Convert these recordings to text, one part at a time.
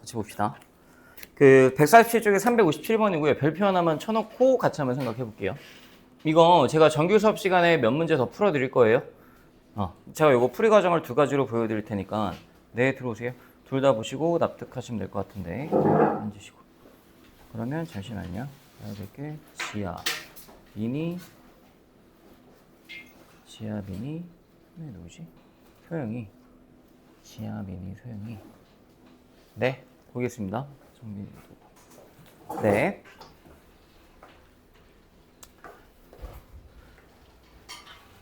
같이 봅시다. 그 147쪽에 357번이고요. 별표 하나만 쳐놓고 같이 한번 생각해 볼게요. 이거 제가 정규 수업 시간에 몇 문제 더 풀어드릴 거예요. 제가 이거 풀이 과정을 두 가지로 보여드릴 테니까 네, 들어오세요. 둘 다 보시고 납득하시면 될 것 같은데 앉으시고. 그러면 잠시만요. 해야 될 게 지하, 미니, 지하, 미니, 누구지? 소영이. 지하, 미니, 소영이. 네, 보겠습니다. 네.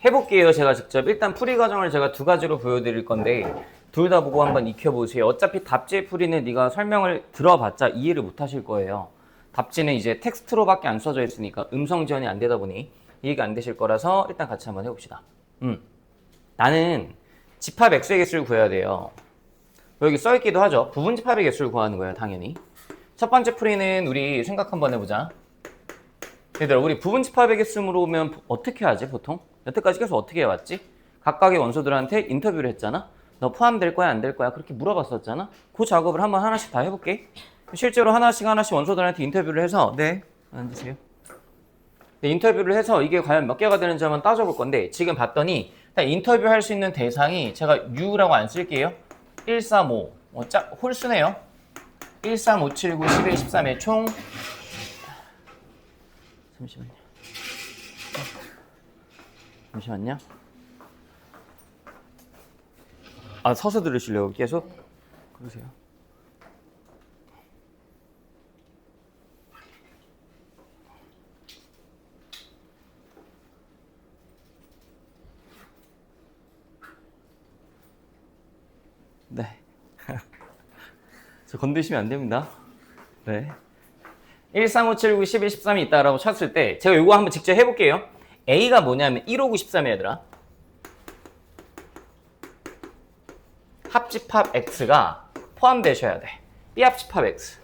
해볼게요. 제가 직접. 일단 풀이 과정을 제가 두 가지로 보여드릴 건데 둘 다 보고 한번 익혀보세요. 어차피 답지 풀이는 네가 설명을 들어봤자 이해를 못 하실 거예요. 답지는 이제 텍스트로밖에 안 써져 있으니까 음성 지원이 안 되다 보니 이해가 안 되실 거라서 일단 같이 한번 해봅시다. 나는 집합 x의 개수를 구해야 돼요. 여기 써있기도 하죠. 부분 집합의 개수를 구하는 거예요. 당연히. 첫 번째 풀이는 우리 생각 한번 해보자. 얘들아, 우리 부분 집합의 개수로 오면 어떻게 하지 보통? 여태까지 계속 어떻게 해왔지? 각각의 원소들한테 인터뷰를 했잖아. 너 포함될 거야 안 될 거야? 그렇게 물어봤었잖아. 그 작업을 한번 하나씩 다 해볼게. 실제로 하나씩 원소들한테 인터뷰를 해서 네, 앉으세요. 네, 인터뷰를 해서 이게 과연 몇 개가 되는지 한번 따져볼 건데 지금 봤더니 일단 인터뷰할 수 있는 대상이 제가 U라고 안 쓸게요. 1, 3, 5. 홀수네요. 1, 3, 5, 7, 9, 11, 13의 총 잠시만요. 서서 들으시려고 계속? 그러세요. 네. 저 건드시면 안 됩니다. 네. 1, 3, 5, 7, 9, 11, 13이 있다라고 쳤을 때 제가 이거 한번 직접 해볼게요. A가 뭐냐면 1, 5, 9, 13이야 얘들아. 합집합 X가 포함되셔야 돼. B합집합 X.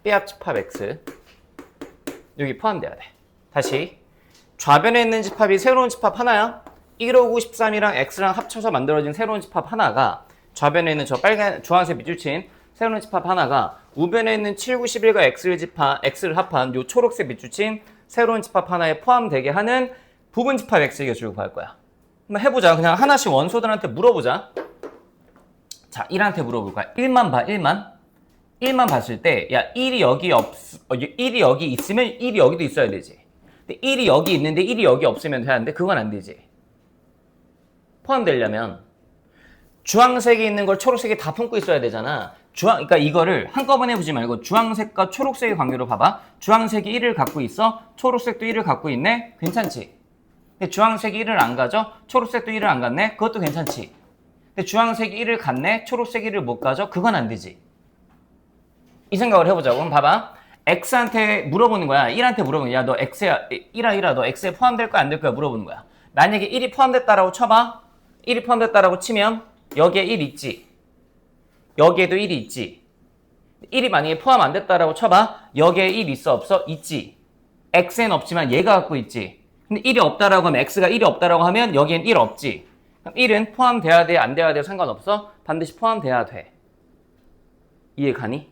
B합집합 X. 여기 포함돼야 돼. 다시. 좌변에 있는 집합이 새로운 집합 하나야. 1, 5, 9, 13이랑 X랑 합쳐서 만들어진 새로운 집합 하나가 좌변에 있는 저 빨간, 주황색 밑줄 친 새로운 집합 하나가 우변에 있는 7, 9, 11과 X를 합한 요 초록색 밑줄 친 새로운 집합 하나에 포함되게 하는 부분 집합 X의 개수를 구할 거야. 한번 해보자. 그냥 하나씩 원소들한테 물어보자. 자, 1한테 물어볼 거야. 1만 봐, 1만. 1만 봤을 때, 야, 1이 여기 있으면 1이 여기도 있어야 되지. 근데 1이 여기 있는데 1이 여기 없으면 되는데 그건 안 되지. 포함되려면 주황색이 있는 걸 초록색이 다 품고 있어야 되잖아. 그러니까 이거를 한꺼번에 보지 말고 주황색과 초록색의 관계로 봐봐. 주황색이 1을 갖고 있어. 초록색도 1을 갖고 있네. 괜찮지? 근데 주황색이 1을 안 가져? 초록색도 1을 안 갖네? 그것도 괜찮지? 근데 주황색이 1을 갖네? 초록색이 1을 못 가져? 그건 안 되지. 이 생각을 해보자고. 그럼 봐봐. X한테 물어보는 거야. 1한테 물어보는 거야. 야, 너 X야, 1아, 너 X에 포함될 거야, 안 될 거야? 물어보는 거야. 만약에 1이 포함됐다라고 쳐봐. 1이 포함됐다라고 치면 여기에 1 있지. 여기에도 1이 있지. 1이 만약에 포함 안 됐다라고 쳐봐. 여기에 1 있어, 없어? 있지. X엔 없지만 얘가 갖고 있지. 근데 1이 없다라고 하면 X가 1이 없다라고 하면 여기엔 1 없지. 그럼 1은 포함돼야 돼, 안 돼야 돼 상관없어. 반드시 포함돼야 돼. 이해 가니?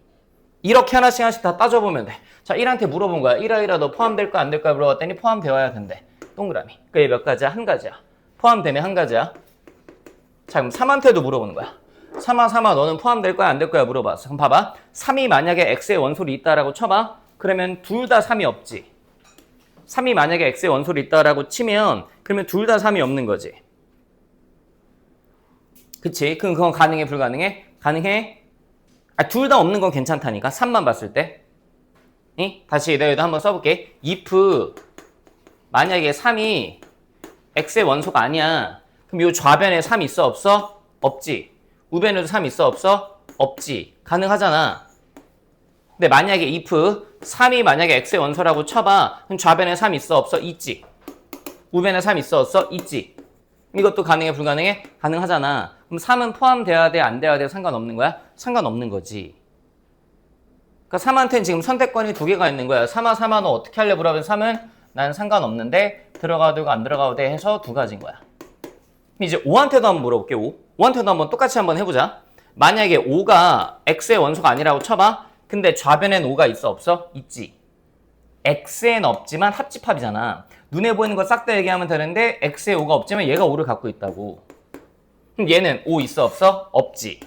이렇게 하나씩 다 따져보면 돼. 자, 1한테 물어본 거야. 1아, 너 포함될 거야, 안 될 거야 물어봤더니 포함되어야 된대. 동그라미. 그게 몇 가지야? 한 가지야. 포함되면 한 가지야. 자, 그럼 3한테도 물어보는 거야. 3아, 너는 포함될 거야, 안 될 거야 물어봤어. 그럼 봐봐. 3이 만약에 X의 원소리 있다라고 쳐봐. 그러면 둘 다 3이 없지. 3이 만약에 X의 원소리 있다라고 치면 그러면 둘 다 3이 없는 거지. 그치? 그럼 그건 가능해, 불가능해? 가능해? 둘 다 없는 건 괜찮다니까. 3만 봤을 때. 다시 내가 여기다 한번 써볼게. if 만약에 3이 X의 원소가 아니야. 그럼 요 좌변에 3 있어, 없어? 없지. 우변에도 3 있어, 없어? 없지. 가능하잖아. 근데 만약에 if 3이 만약에 X의 원소라고 쳐봐. 그럼 좌변에 3 있어, 없어? 있지. 우변에 3 있어, 없어? 있지. 이것도 가능해, 불가능해? 가능하잖아. 그럼 3은 포함돼야 돼, 안 돼야 돼? 상관없는 거야? 상관없는 거지. 그러니까 3한테는 지금 선택권이 두 개가 있는 거야. 3아, 너 어떻게 할래? 물어보면 3은 난 상관없는데 들어가도 되고 안 들어가도 돼 해서 두 가지인 거야. 이제 5한테도 한번 물어볼게. 5한테도 한번 똑같이 한번 해보자. 만약에 5가 x의 원소가 아니라고 쳐봐. 근데 좌변엔 5가 있어 없어? 있지. x엔 없지만 합집합이잖아. 눈에 보이는 거 싹 다 얘기하면 되는데 x에 5가 없지만 얘가 5를 갖고 있다고. 그럼 얘는 5 있어 없어? 없지.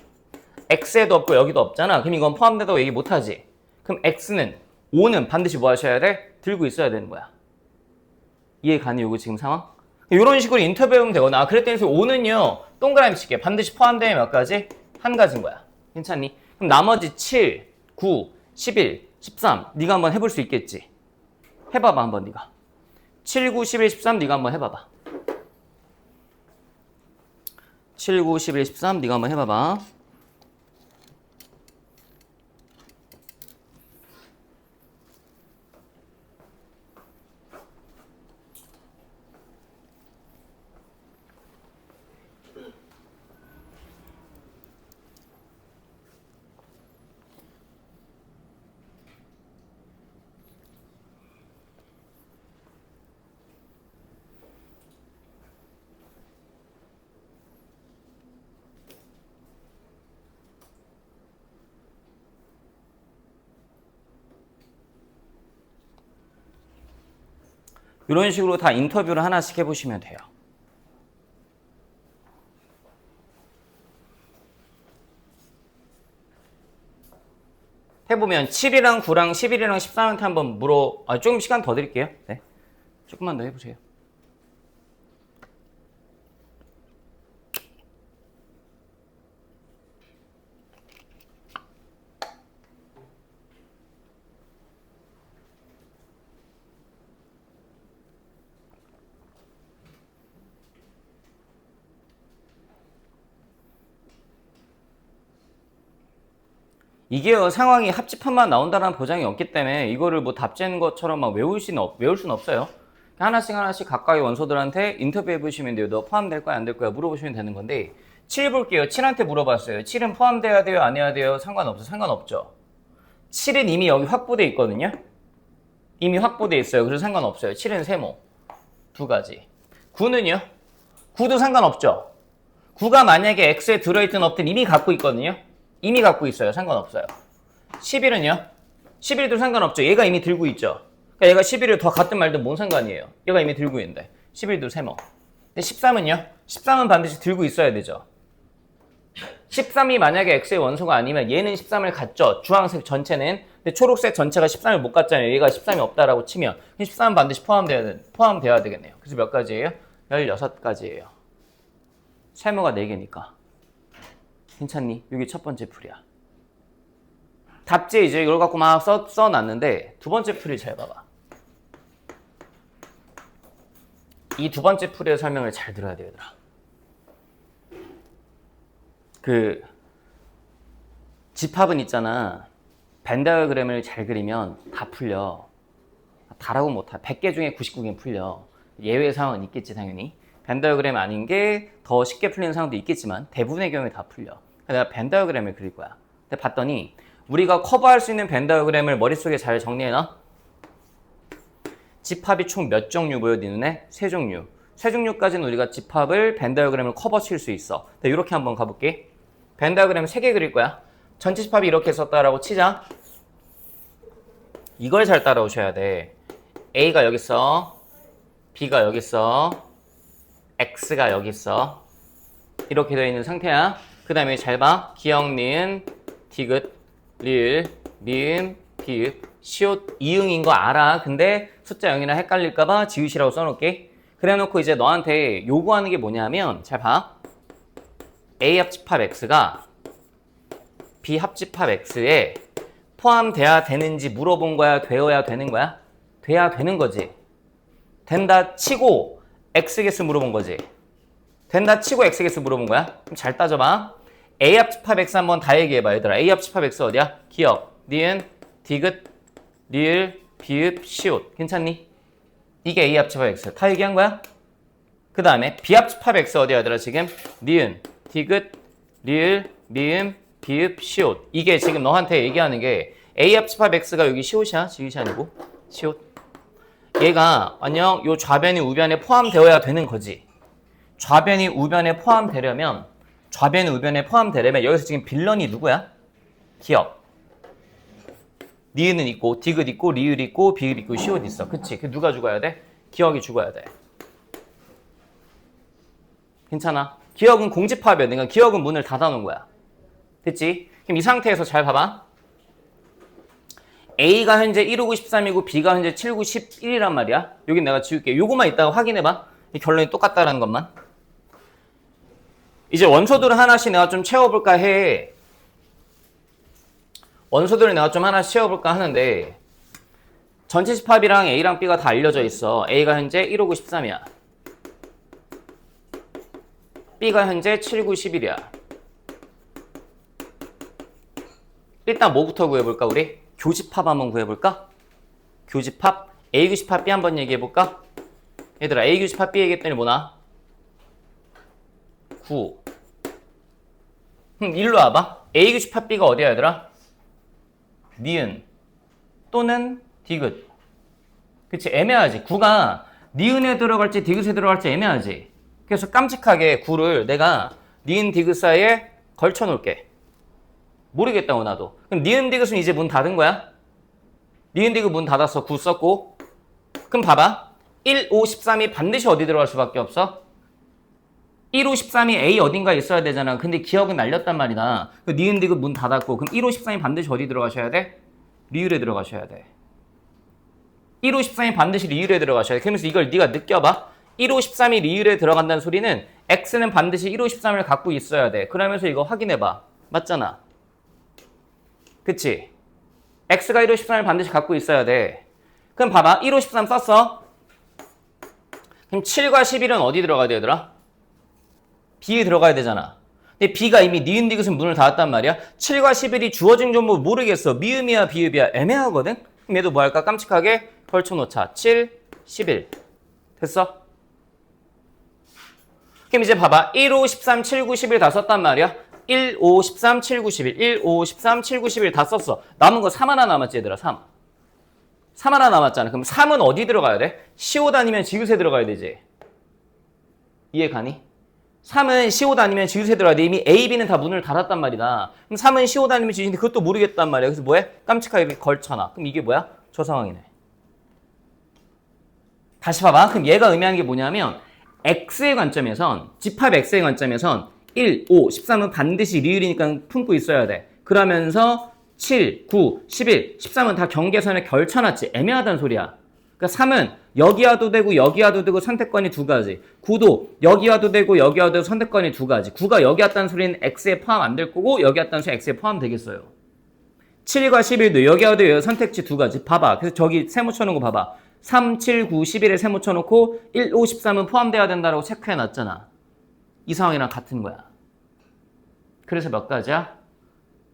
x에도 없고 여기도 없잖아. 그럼 이건 포함된다고 얘기 못하지. 그럼 x는 5는 반드시 뭐 하셔야 돼? 들고 있어야 되는 거야. 이해 가니 요거 지금 상황? 이런 식으로 인터뷰해보면 되거나 그랬더니 5는요 동그라미 칠게. 반드시 포함되면 몇 가지? 한 가지인 거야. 괜찮니? 그럼 나머지 7, 9, 11, 13 네가 한번 해볼 수 있겠지? 해봐봐 한번 네가. 7, 9, 11, 13 네가 한번 해봐봐. 7, 9, 11, 13 네가 한번 해봐봐. 이런 식으로 다 인터뷰를 하나씩 해보시면 돼요. 해보면 7이랑 9랑 11이랑 13한테 한번 조금 시간 더 드릴게요. 네. 조금만 더 해보세요. 이게 상황이 합집합만 나온다는 보장이 없기 때문에 이거를 뭐 답지는 것처럼 막 외울 수는 없어요. 하나씩 가까이 원소들한테 인터뷰해 보시면 돼요. 너 포함될 거야 안 될 거야 물어보시면 되는 건데 7 볼게요. 7한테 물어봤어요. 7은 포함돼야 돼요 안 해야 돼요? 상관없죠. 7은 이미 여기 확보돼 있거든요. 이미 확보돼 있어요. 그래서 상관없어요. 7은 세모 두 가지. 9는요? 9도 상관없죠. 9가 만약에 X에 들어있든 없든 이미 갖고 있거든요. 이미 갖고 있어요. 상관없어요. 11은요? 11도 상관없죠. 얘가 이미 들고 있죠. 그러니까 얘가 11을 더 갖든 말든 뭔 상관이에요. 얘가 이미 들고 있는데 11도 세모. 근데 13은요? 13은 반드시 들고 있어야 되죠. 13이 만약에 X의 원소가 아니면 얘는 13을 갖죠. 주황색 전체는. 근데 초록색 전체가 13을 못 갖잖아요. 얘가 13이 없다라고 치면 13은 반드시 포함돼야 되겠네요. 그래서 몇 가지예요? 16가지예요. 세모가 4개니까. 괜찮니? 이게 첫 번째 풀이야. 답지에 이제 이걸 갖고 막 써놨는데 두 번째 풀이 잘 봐봐. 이 두 번째 풀의 설명을 잘 들어야 돼요, 얘들아. 집합은 있잖아. 벤 다이어그램을 잘 그리면 다 풀려. 다라고 못해. 100개 중에 99개는 풀려. 예외 상황은 있겠지, 당연히. 벤 다이어그램 아닌 게 더 쉽게 풀리는 상황도 있겠지만 대부분의 경우에 다 풀려. 내가 벤 다이어그램을 그릴 거야. 근데 봤더니 우리가 커버할 수 있는 벤 다이어그램을 머릿속에 잘 정리해놔. 집합이 총 몇 종류 보여, 네 눈에? 3종류. 3종류까지는 우리가 집합을 벤 다이어그램을 커버칠 수 있어. 이렇게 한번 가볼게. 벤 다이어그램 3개 그릴 거야. 전체 집합이 이렇게 썼다라고 치자. 이걸 잘 따라오셔야 돼. A가 여기 있어. B가 여기 있어. X가 여기 있어. 이렇게 되어 있는 상태야. 그 다음에 잘 봐. 기역, 니은, 디귿, 리을, 미음, 비읍, 시옷, 이응인 거 알아. 근데 숫자 0이랑 헷갈릴까봐 지읒이라고 써놓을게. 그래 놓고 이제 너한테 요구하는 게 뭐냐면 잘 봐. A 합집합 X가 B 합집합 X에 포함돼야 되는지 물어본 거야? 되어야 되는 거야? 돼야 되는 거지. 된다 치고 X 개수 물어본 거지. 된다 치고 X 개수 물어본 거야? 그럼 잘 따져봐. A 합집합 X 한번 다 얘기해봐, 얘들아. A 합집합 X 어디야? 기역, 니은, 디귿, 리을, 비읍, 시옷. 괜찮니? 이게 A 합집합 X. 다 얘기한 거야? 그 다음에 B 합집합 X 어디야, 얘들아? 지금 니은, 디귿, 리을, 미음, 비읍, 시옷. 이게 지금 너한테 얘기하는 게 A 합집합 X가 여기 시옷이야? 지읒이 아니고 시옷. 얘가 안녕 요 좌변이 우변에 포함되어야 되는 거지. 좌변이 우변에 포함되려면 좌변, 우변에 포함되려면 여기서 지금 빌런이 누구야? 기억. 니은은 있고, 디귿 있고, 리을 있고, 비읍 있고, 시옷 있어. 그치? 그 누가 죽어야 돼? 기억이 죽어야 돼. 괜찮아? 기억은 공집합이야. 그러니까 기억은 문을 닫아놓은 거야. 됐지? 그럼 이 상태에서 잘 봐봐. A가 현재 159, 13이고 B가 현재 79, 11이란 말이야. 여긴 내가 지울게. 요거만 이따가 확인해봐. 이 결론이 똑같다라는 것만. 이제 원소들을 하나씩 내가 좀 채워볼까 해. 원소들을 내가 좀 하나씩 채워볼까 하는데 전체 집합이랑 A랑 B가 다 알려져 있어. A가 현재 159, 13이야. B가 현재 79, 11이야. 일단 뭐부터 구해볼까 우리? 교집합 한번 구해볼까? 교집합 A 교집합 B 한번 얘기해볼까? 얘들아 A 교집합 B 얘기했더니 뭐나? 9. 일로 와봐. A 교집합 B가 어디야 얘들아? 니은 또는 디귿. 그치 애매하지. 9가 니은에 들어갈지 디귿에 들어갈지 애매하지. 그래서 깜찍하게 9를 내가 니은 디귿 사이에 걸쳐 놓을게. 모르겠다고 나도. 그럼 니은 디귿은 이제 문 닫은 거야? 니은 디귿 문 닫았어. 9 썼고. 그럼 봐봐. 1, 5, 13이 반드시 어디 들어갈 수밖에 없어? 1, 5, 13이 A 어딘가에 있어야 되잖아. 근데 기억은 날렸단 말이다. 그 니은 디귿 문 닫았고. 그럼 1, 5, 13이 반드시 어디 들어가셔야 돼? 리을에 들어가셔야 돼. 1, 5, 13이 반드시 리을에 들어가셔야 돼. 그러면서 이걸 네가 느껴봐. 1, 5, 13이 리을에 들어간다는 소리는 X는 반드시 1, 5, 13을 갖고 있어야 돼. 그러면서 이거 확인해봐. 맞잖아. 그치? X가 1, 5, 13을 반드시 갖고 있어야 돼. 그럼 봐봐. 1, 5, 13 썼어. 그럼 7과 11은 어디 들어가야 돼, 얘들아? B에 들어가야 되잖아. 근데 B가 이미 니은 디귿은 문을 닫았단 말이야. 7과 11이 주어진 정보 모르겠어. 미음이야, 비읍이야. 애매하거든? 그럼 얘도 뭐 할까? 깜찍하게 걸쳐놓자. 7, 11. 됐어? 그럼 이제 봐봐. 1, 5, 13, 7, 9, 11 다 썼단 말이야. 1, 5, 13, 7, 9, 11. 1, 5, 13, 7, 9, 11 다 썼어. 남은 거 3 하나 남았지, 얘들아. 3. 3 하나 남았잖아. 그럼 3은 어디 들어가야 돼? 시옷 아니면 지읒에 들어가야 되지. 이해 가니? 3은 시옷 아니면 지읒에 들어가야 돼. 이미 A, B는 다 문을 닫았단 말이다. 그럼 3은 시옷 아니면 지읒인데 그것도 모르겠단 말이야. 그래서 뭐해? 깜찍하게 이렇게 걸쳐놔. 그럼 이게 뭐야? 저 상황이네. 다시 봐봐. 그럼 얘가 의미하는 게 뭐냐면 X의 관점에선, 집합 X의 관점에선 1, 5, 13은 반드시 리을이니까 품고 있어야 돼. 그러면서 7, 9, 11, 13은 다 경계선에 걸쳐놨지. 애매하다는 소리야. 그러니까 3은 여기 와도 되고 여기 와도 되고 선택권이 두 가지. 9도 여기 와도 되고 여기 와도 되고 선택권이 두 가지. 9가 여기 왔다는 소리는 X에 포함 안 될 거고 여기 왔다는 소리는 X에 포함되겠어요. 7과 11도 여기 와도 여기 선택지 두 가지. 봐봐. 그래서 저기 세모 쳐놓은 거 봐봐. 3, 7, 9, 11에 세모 쳐놓고 1, 5, 13은 포함돼야 된다고 체크해놨잖아. 이 상황이랑 같은 거야. 그래서 몇 가지야?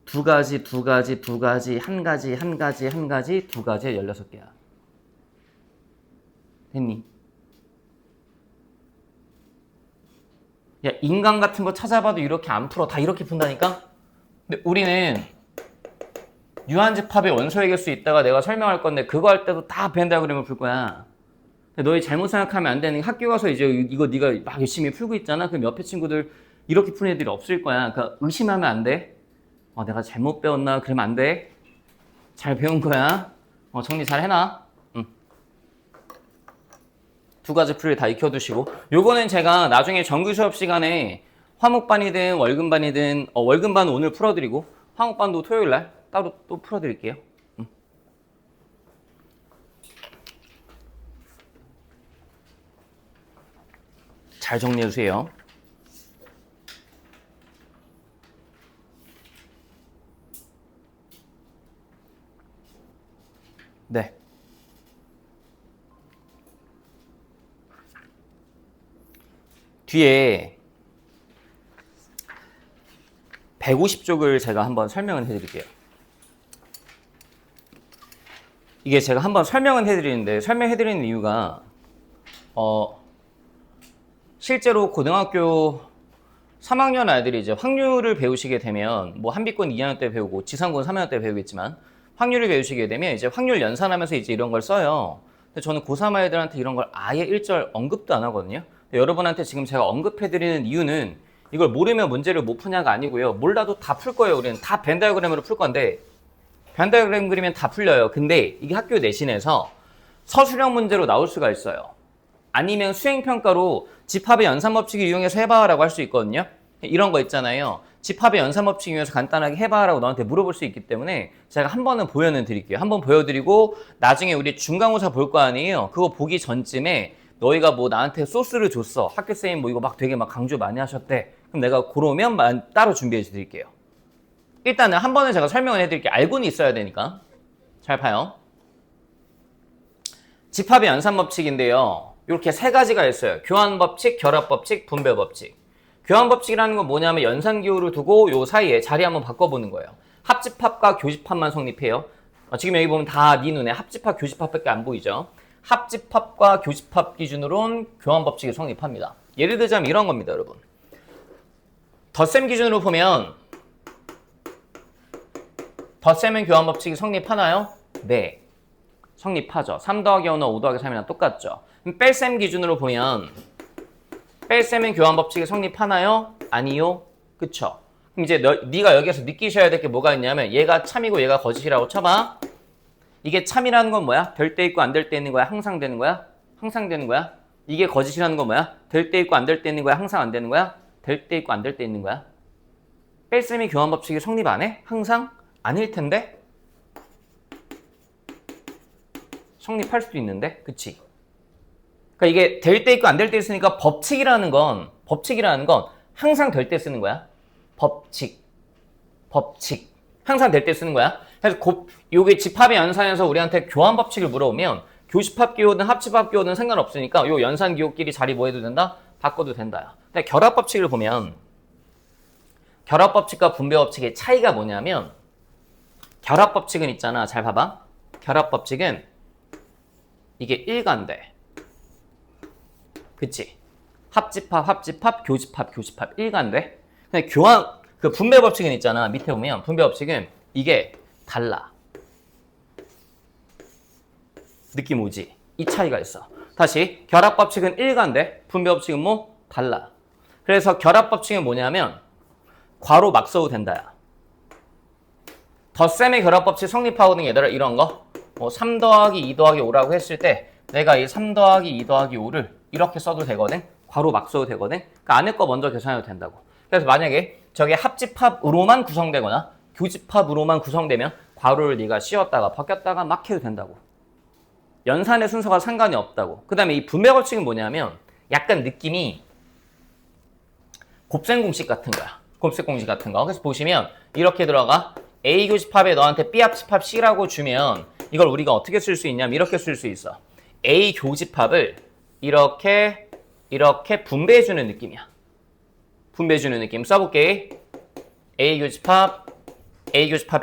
두 가지, 두 가지, 두 가지, 한 가지, 한 가지, 한 가지, 두 가지에 16개야. 됐니? 야, 인간 같은 거 찾아봐도 이렇게 안 풀어. 다 이렇게 푼다니까? 근데 우리는 유한집합의 원소 얘기할 수 있다가 내가 설명할 건데 그거 할 때도 다 벤 다이어그램을 풀 거야. 근데 너희 잘못 생각하면 안 되는 게 학교 가서 이제 이거 네가 막 열심히 풀고 있잖아. 그럼 옆에 친구들 이렇게 푸는 애들이 없을 거야. 그러니까 의심하면 안 돼. 내가 잘못 배웠나? 그러면 안 돼. 잘 배운 거야. 정리 잘 해놔. 두 가지 풀이 다 익혀두시고. 요거는 제가 나중에 정규 수업 시간에 화목반이든 월급반이든 월급반은 오늘 풀어드리고 화목반도 토요일날 따로 또 풀어드릴게요. 잘 정리해주세요. 네. 뒤에 150쪽을 제가 한번 설명을 해드릴게요. 이게 제가 한번 설명은 해드리는데 설명해드리는 이유가 실제로 고등학교 3학년 아이들이 이제 확률을 배우시게 되면 뭐 한비권 2학년 때 배우고 지상권 3학년 때 배우겠지만 확률을 배우시게 되면 이제 확률 연산하면서 이제 이런 걸 써요. 근데 저는 고3 아이들한테 이런 걸 아예 일절 언급도 안 하거든요. 여러분한테 지금 제가 언급해드리는 이유는 이걸 모르면 문제를 못 푸냐가 아니고요. 몰라도 다 풀 거예요. 우리는 다 벤 다이어그램으로 풀 건데 벤 다이어그램 그리면 다 풀려요. 근데 이게 학교 내신에서 서술형 문제로 나올 수가 있어요. 아니면 수행평가로 집합의 연산법칙을 이용해서 해봐라고 할 수 있거든요. 이런 거 있잖아요. 집합의 연산법칙 이용해서 간단하게 해봐라고 너한테 물어볼 수 있기 때문에 제가 한 번은 보여는 드릴게요. 한 번 보여드리고 나중에 우리 중간고사 볼 거 아니에요. 그거 보기 전쯤에 너희가 뭐 나한테 소스를 줬어. 학교쌤 뭐 이거 막 되게 막 강조 많이 하셨대. 그럼 내가 그러면 따로 준비해 드릴게요. 일단은 한 번은 제가 설명을 해드릴게요. 알고는 있어야 되니까. 잘 봐요. 집합의 연산법칙인데요. 이렇게 세 가지가 있어요. 교환법칙, 결합법칙, 분배법칙. 교환법칙이라는 건 뭐냐면 연산기호를 두고 요 사이에 자리 한번 바꿔보는 거예요. 합집합과 교집합만 성립해요. 지금 여기 보면 다 네 눈에 합집합, 교집합밖에 안 보이죠. 합집합과 교집합 기준으로는 교환법칙이 성립합니다. 예를 들자면 이런 겁니다, 여러분. 덧셈 기준으로 보면 덧셈은 교환법칙이 성립하나요? 네. 성립하죠. 3 더하기 5는 5 더하기 3이랑 똑같죠. 뺄셈 기준으로 보면 뺄셈은 교환법칙이 성립하나요? 아니요. 그쵸? 그럼 이제 네가 여기서 느끼셔야 될 게 뭐가 있냐면 얘가 참이고 얘가 거짓이라고 쳐봐. 이게 참이라는 건 뭐야? 될 때 있고 안 될 때 있는 거야? 항상 되는 거야? 항상 되는 거야? 이게 거짓이라는 건 뭐야? 될 때 있고 안 될 때 있는 거야? 항상 안 되는 거야? 될 때 있고 안 될 때 있는 거야? 뺄셈이 교환법칙이 성립 안 해? 항상? 아닐 텐데? 성립할 수도 있는데? 그치? 그러니까 이게 될 때 있고 안 될 때 있으니까 법칙이라는 건 항상 될 때 쓰는 거야. 법칙. 항상 될 때 쓰는 거야. 그래서 요게 집합의 연산에서 우리한테 교환법칙을 물어보면 교집합 기호든 합집합 기호든 상관없으니까 요 연산 기호끼리 자리 뭐 해도 된다? 바꿔도 된다. 근데 결합법칙을 보면 결합법칙과 분배법칙의 차이가 뭐냐면 결합법칙은 있잖아. 잘 봐봐. 결합법칙은 이게 일관돼. 그치? 합집합, 교집합 일관돼. 근데 그 분배법칙은 있잖아. 밑에 보면 분배법칙은 이게 달라. 느낌 오지? 이 차이가 있어. 다시 결합법칙은 일관돼. 분배법칙은 뭐? 달라. 그래서 결합법칙은 뭐냐면 괄호 막 써도 된다야. 덧셈의 결합법칙 성립하거든 얘들아. 이런 거. 3 더하기 2 더하기 5라고 했을 때 내가 이 3 더하기 2 더하기 5를 이렇게 써도 되거든. 괄호 막 써도 되거든. 그러니까 안에 거 먼저 계산해도 된다고. 그래서 만약에 저게 합집합으로만 구성되거나 교집합으로만 구성되면 괄호를 네가 씌웠다가 벗겼다가 막 해도 된다고. 연산의 순서가 상관이 없다고. 그 다음에 이 분배법칙은 뭐냐면 약간 느낌이 곱셈 공식 같은 거야. 곱셈 공식 같은 거. 그래서 보시면 이렇게 들어가. A 교집합에 너한테 B 합집합 C라고 주면 이걸 우리가 어떻게 쓸 수 있냐면 이렇게 쓸 수 있어. A 교집합을 이렇게 분배해주는 느낌이야. 분배해주는 느낌 써볼게. A 교집합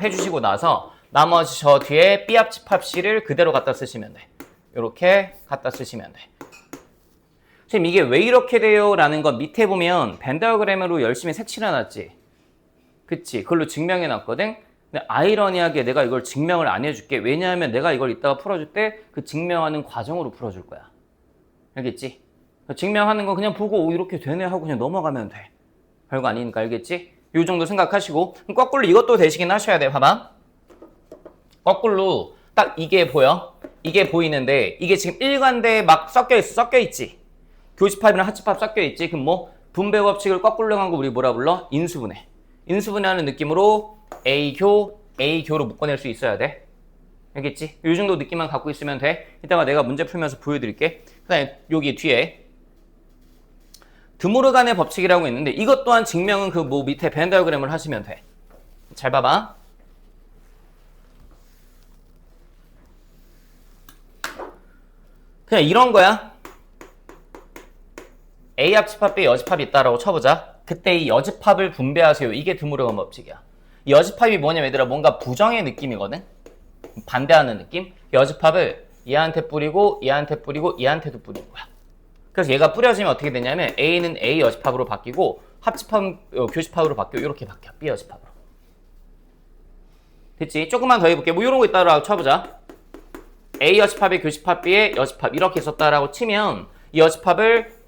해주시고 나서 나머지 저 뒤에 B 합집합 C를 그대로 갖다 쓰시면 돼. 이렇게 갖다 쓰시면 돼. 선생님 이게 왜 이렇게 돼요? 라는 건 밑에 보면 벤 다이어그램으로 열심히 색칠해놨지. 그치? 그걸로 증명해놨거든? 근데 아이러니하게 내가 이걸 증명을 안 해줄게. 왜냐하면 내가 이걸 이따가 풀어줄 때 그 증명하는 과정으로 풀어줄 거야. 알겠지? 증명하는 거 그냥 보고 이렇게 되네 하고 그냥 넘어가면 돼. 별거 아니니까 알겠지? 이 정도 생각하시고 그럼 거꾸로 이것도 대시긴 하셔야 돼. 봐봐. 거꾸로 딱 이게 보여. 이게 보이는데 이게 지금 일관되에 막 섞여있지. 교집합이랑 합집합 섞여있지. 그럼 뭐 분배법칙을 거꾸로 한 거 우리 뭐라 불러? 인수분해. 인수분해하는 느낌으로 A교로 묶어낼 수 있어야 돼. 알겠지? 이 정도 느낌만 갖고 있으면 돼. 이따가 내가 문제 풀면서 보여드릴게. 그 다음에 여기 뒤에 드모르간의 법칙이라고 있는데 이것 또한 증명은 그 뭐 밑에 벤 다이어그램을 하시면 돼. 잘 봐봐. 그냥 이런 거야. A 합집합, B 여집합이 있다라고 쳐보자. 그때 이 여집합을 분배하세요. 이게 드모르간 법칙이야. 이 여집합이 뭐냐면 얘들아 뭔가 부정의 느낌이거든. 반대하는 느낌. 여집합을 얘한테 뿌리고 얘한테 뿌리고 얘한테도 뿌리는 거야. 그래서 얘가 뿌려지면 어떻게 되냐면 A는 A 여집합으로 바뀌고 합집합, 교집합으로 바뀌고 이렇게 바뀌어. B 여집합으로. 됐지? 조금만 더 해볼게. 뭐 이런 거 있다라고 쳐보자. A 여집합에 교집합 B에 여집합 이렇게 썼다라고 치면 이 여집합을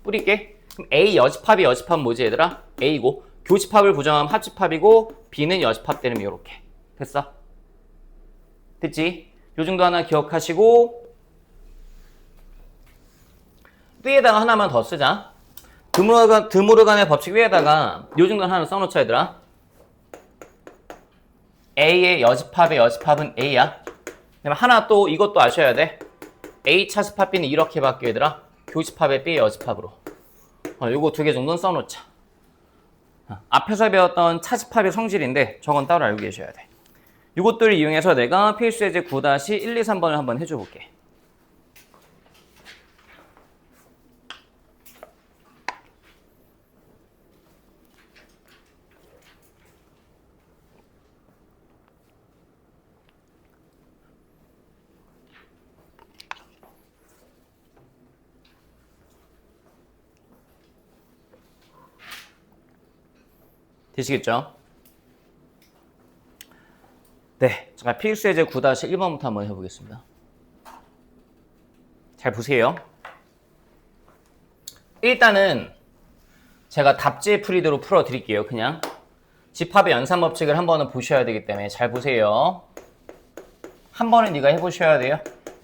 뿌릴게. 그럼 A 여집합은 뭐지 얘들아? A고 교집합을 부정하면 합집합이고 B는 여집합 때리면 이렇게 됐어? 됐지? 요 정도 하나 기억하시고 위에다가 하나만 더 쓰자. 드모르간의 법칙 위에다가 요 정도 하나 써놓자 얘들아. A의 여집합은 A야. 그다음에 하나 또 이것도 아셔야 돼. A 차집합 B는 이렇게 바뀌어 얘들아. 교집합의 B의 여집합으로. 요거 두 개 정도는 써놓자. 앞에서 배웠던 차집합의 성질인데 저건 따로 알고 계셔야 돼. 이것들을 이용해서 내가 필수 예제 9-1, 2, 3번을 한번 해줘 볼게. 되시겠죠? 네, 제가 필수 예제 9-1번부터 한번 해보겠습니다. 잘 보세요. 일단은 제가 답지 풀이대로 풀어드릴게요. 그냥 집합의 연산 법칙을 한 번은 보셔야 되기 때문에 잘 보세요. 한 번은 네가 해보셔야 돼요.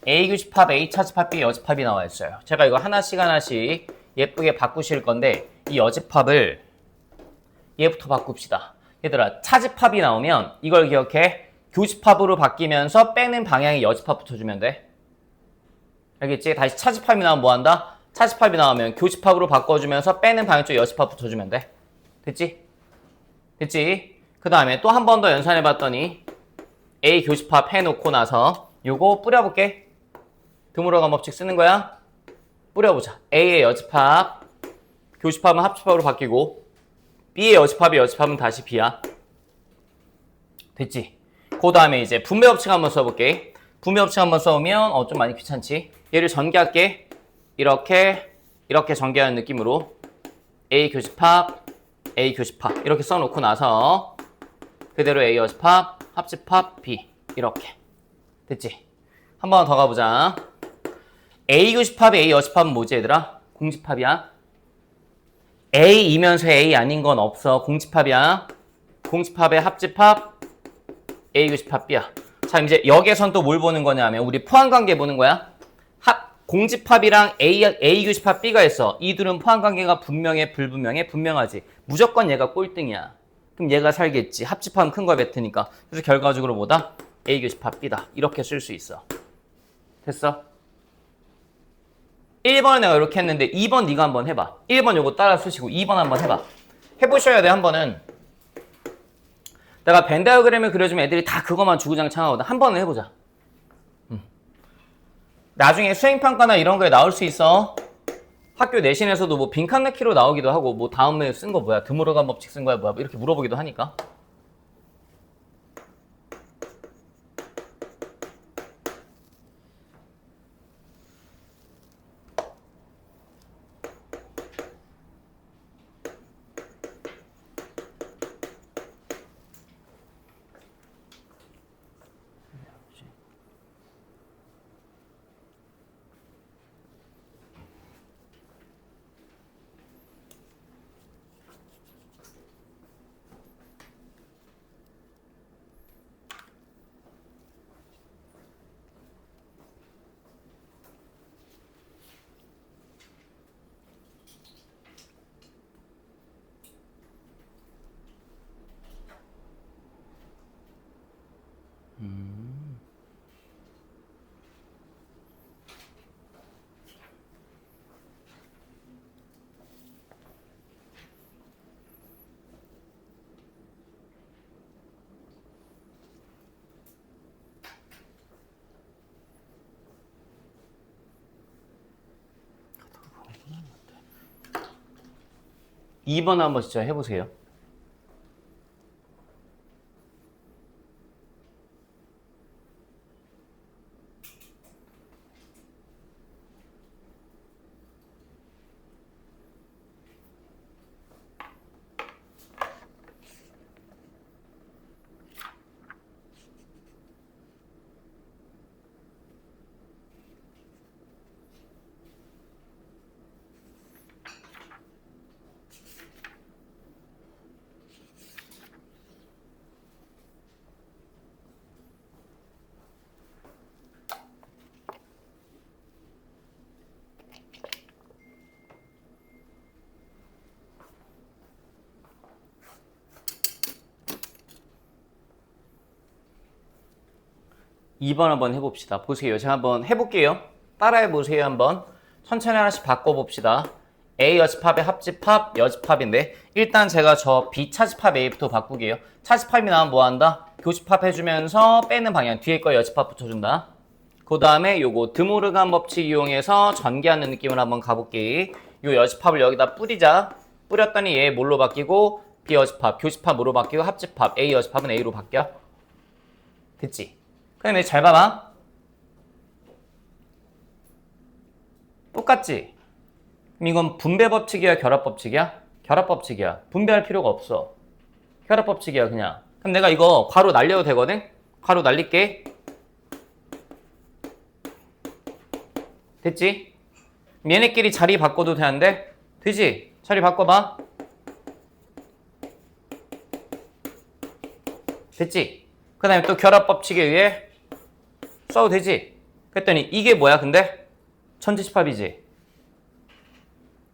A 교집합, A 차집합, B 여집합이 나와 있어요. 제가 이거 하나씩 예쁘게 바꾸실 건데 이 여집합을 얘부터 바꿉시다. 얘들아, 차집합이 나오면 이걸 기억해. 교집합으로 바뀌면서 빼는 방향의 여집합 붙여주면 돼. 알겠지? 다시 차집합이 나오면 뭐 한다? 차집합이 나오면 교집합으로 바꿔주면서 빼는 방향 쪽 여집합 붙여주면 돼. 됐지? 됐지? 그 다음에 또 한 번 더 연산해봤더니 A 교집합 해놓고 나서 요거 뿌려볼게. 드모르간 법칙 쓰는 거야. 뿌려보자. A의 여집합, 교집합은 합집합으로 바뀌고 B의 여집합은 다시 B야. 됐지? 그 다음에 이제 분배 법칙 한번 써볼게. 분배 법칙 한번 써오면 좀 많이 귀찮지? 얘를 전개할게. 이렇게 전개하는 느낌으로 A 교집합 이렇게 써놓고 나서 그대로 A 여집합, 합집합, B 이렇게. 됐지? 한 번 더 가보자. A 교집합, A 여집합은 뭐지 얘들아? 공집합이야. A이면서 A 아닌 건 없어. 공집합이야. 공집합의 합집합 A 교집합 B야. 자, 이제 여기에선 또 뭘 보는 거냐 하면 우리 포함관계 보는 거야. 공집합이랑 A 교집합 B가 있어. 이 둘은 포함관계가 분명해, 불분명해? 분명하지. 무조건 얘가 꼴등이야. 그럼 얘가 살겠지. 합집합은 큰 거 뱉으니까. 그래서 결과적으로 뭐다? A 교집합 B다. 이렇게 쓸 수 있어. 됐어? 1번은 내가 이렇게 했는데 2번 네가 한번 해봐. 1번 요거 따라 쓰시고 2번 한번 해봐. 해보셔야 돼. 한 번은. 내가 벤 다이어그램을 그려주면 애들이 다 그것만 주구장창하거든. 한 번은 해보자. 나중에 수행평가나 이런 거에 나올 수 있어. 학교 내신에서도 뭐 빈칸 넣기로 나오기도 하고 뭐 다음에 쓴 거 뭐야? 드모르간 법칙 쓴 거야? 뭐야? 이렇게 물어보기도 하니까. 음. 2번 한번 진짜 해보세요. 2번 한번 해봅시다. 보세요. 제가 한번 해볼게요. 따라해보세요. 한번. 천천히 하나씩 바꿔봅시다. A 여집합의 합집합, 여집합인데 일단 제가 저 B 차집합 A부터 바꾸게요. 차집합이 나오면 뭐한다? 교집합 해주면서 빼는 방향. 뒤에 거 여집합 붙여준다. 그 다음에 요거 드모르간 법칙 이용해서 전개하는 느낌으로 한번 가볼게. 요 여집합을 여기다 뿌리자. 뿌렸더니 얘 뭘로 바뀌고 B 여집합, 교집합 뭐로 바뀌고 합집합, A 여집합은 A로 바뀌어. 됐지? 근데 잘 봐봐. 똑같지? 그럼 이건 분배 법칙이야, 결합 법칙이야? 결합 법칙이야. 분배할 필요가 없어. 결합 법칙이야, 그냥. 그럼 내가 이거 괄호 날려도 되거든? 괄호 날릴게. 됐지? 얘네끼리 자리 바꿔도 되는데? 되지? 자리 바꿔봐. 됐지? 그 다음에 또 결합 법칙에 의해 써도 되지? 그랬더니 이게 뭐야, 근데? 천지집합이지?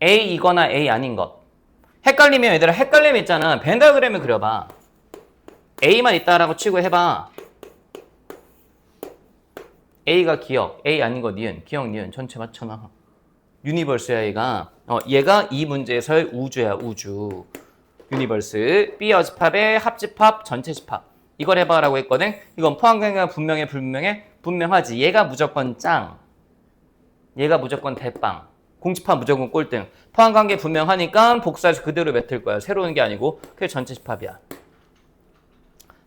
A이거나 A 아닌 것. 헷갈리면 얘들아, 헷갈리면 있잖아. 벤다그램을 그려봐. A만 있다라고 치고 해봐. A가 기억, A 아닌 거 니은, 기억 니은 전체 맞춰놔. 유니버스야 얘가. 얘가 이 문제에서의 우주야, 우주. 유니버스. B 여집합의 합집합, 전체 집합. 이걸 해봐라고 했거든. 이건 포함관계가 분명해, 불분명해? 분명하지. 얘가 무조건 짱. 얘가 무조건 대빵. 공집합 무조건 꼴등. 포함관계 분명하니까 복사해서 그대로 뱉을 거야. 새로운 게 아니고. 그게 전체 집합이야.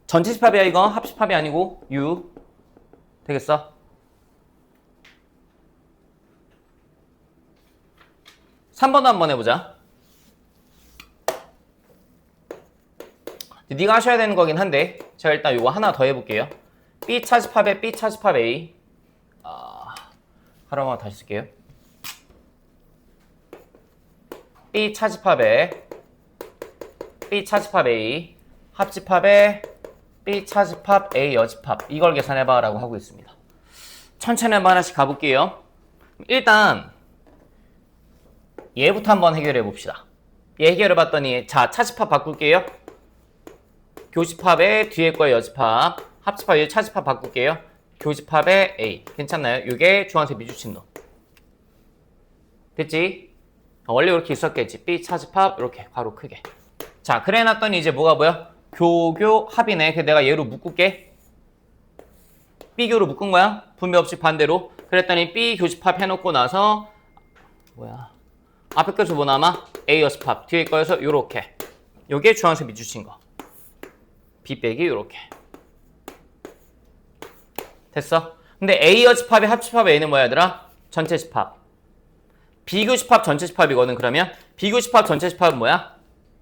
전체 집합이야 이거. 합집합이 아니고 U. 되겠어? 3번도 한번 해보자. 네가 하셔야 되는 거긴 한데 제가 일단 이거 하나 더 해볼게요. B 차집합에 B 차집합 A. 하나만 다시 쓸게요. B 차집합에 B 차집합 A 합집합에 B 차집합 A 여집합 이걸 계산해봐 라고 하고 있습니다. 천천히 한번 하나씩 가볼게요. 일단 얘부터 한번 해결해 봅시다. 얘 해결해 봤더니 자 차집합 바꿀게요. 교집합에 뒤에 거에 여집합 합집합 얘 차집합 바꿀게요. 교집합에 A 괜찮나요? 이게 주황색 미주친 놈 됐지? 원래 이렇게 있었겠지. B 차집합 이렇게 괄호 크게. 자 그래 놨더니 이제 뭐가 보여? 교교 합이네. 그래서 내가 얘로 묶을게. B교로 묶은 거야. 분배 없이 반대로. 그랬더니 B 교집합 해놓고 나서 뭐야? 앞에 거에서 뭐 남아? A 여집합 뒤에 거에서 요렇게. 요게 주황색 밑줄친 거. B 빼기 요렇게. 됐어? 근데 A 여집합의 합집합 A는 뭐야 얘들아? 전체 집합. B 교집합 전체 집합이거든. 그러면 B 교집합 전체 집합은 뭐야?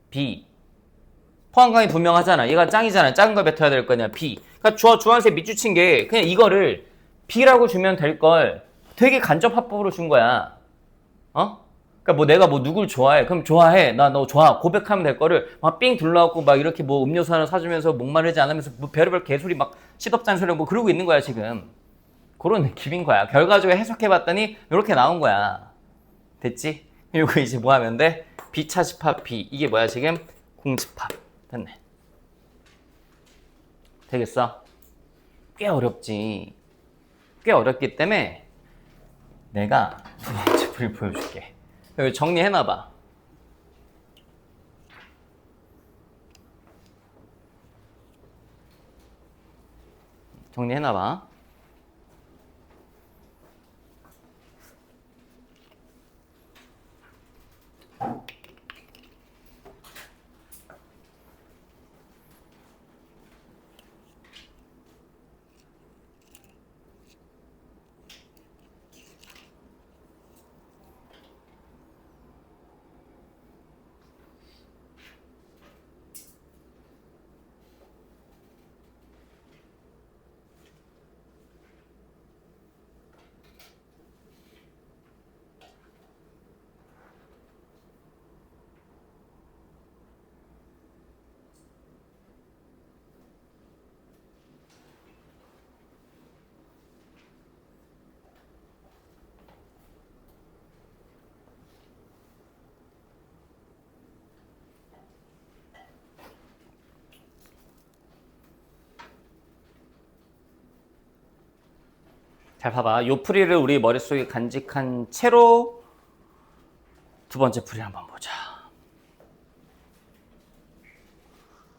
B. 포함관계 분명하잖아. 얘가 짱이잖아. 작은 걸 뱉어야 될 거냐. B. 그러니까 주황색 밑줄친 게 그냥 이거를 B라고 주면 될 걸 되게 간접 합법으로 준 거야. 그러니까 뭐 내가 뭐 누굴 좋아해. 그럼 좋아해. 나 너 좋아. 고백하면 될 거를 막 삥 둘러갖고 막 이렇게 뭐 음료수 하나 사주면서 목마르지 않으면서 뭐 별의별 개소리 막 시덥잖은 소리 뭐 그러고 있는 거야 지금. 그런 느낌인 거야. 결과적으로 해석해봤더니 이렇게 나온 거야. 됐지? 이거 이제 뭐 하면 돼? B 차집합 B. 이게 뭐야 지금? 공집합. 됐네. 되겠어? 꽤 어렵지. 꽤 어렵기 때문에 내가 두 번째 풀 보여줄게. 여기 정리해놔봐. 정리해놔봐. 잘 봐봐. 요 풀이를 우리 머릿속에 간직한 채로 두 번째 풀이 한번 보자.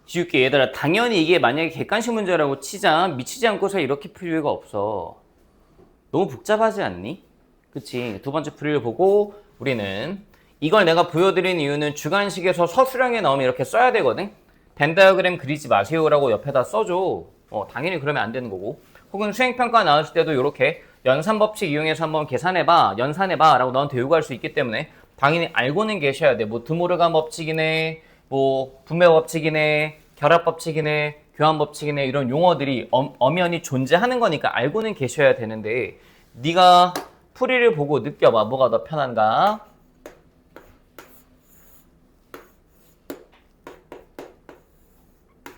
쉽게 얘들아, 당연히 이게 만약에 객관식 문제라고 치자 미치지 않고서 이렇게 풀 이유가 없어. 너무 복잡하지 않니? 그치? 두 번째 풀이를 보고 우리는 이걸 내가 보여드린 이유는 주관식에서 서술형에 나오면 이렇게 써야 되거든? 벤 다이어그램 그리지 마세요라고 옆에다 써줘. 당연히 그러면 안 되는 거고. 혹은 수행평가 나왔을 때도 이렇게 연산법칙 이용해서 한번 계산해봐, 연산해봐 라고 너한테 요구할 수 있기 때문에 당연히 알고는 계셔야 돼. 뭐 드모르간 법칙이네, 뭐 분배 법칙이네, 결합 법칙이네, 교환 법칙이네 이런 용어들이 엄연히 존재하는 거니까 알고는 계셔야 되는데 네가 풀이를 보고 느껴봐. 뭐가 더 편한가?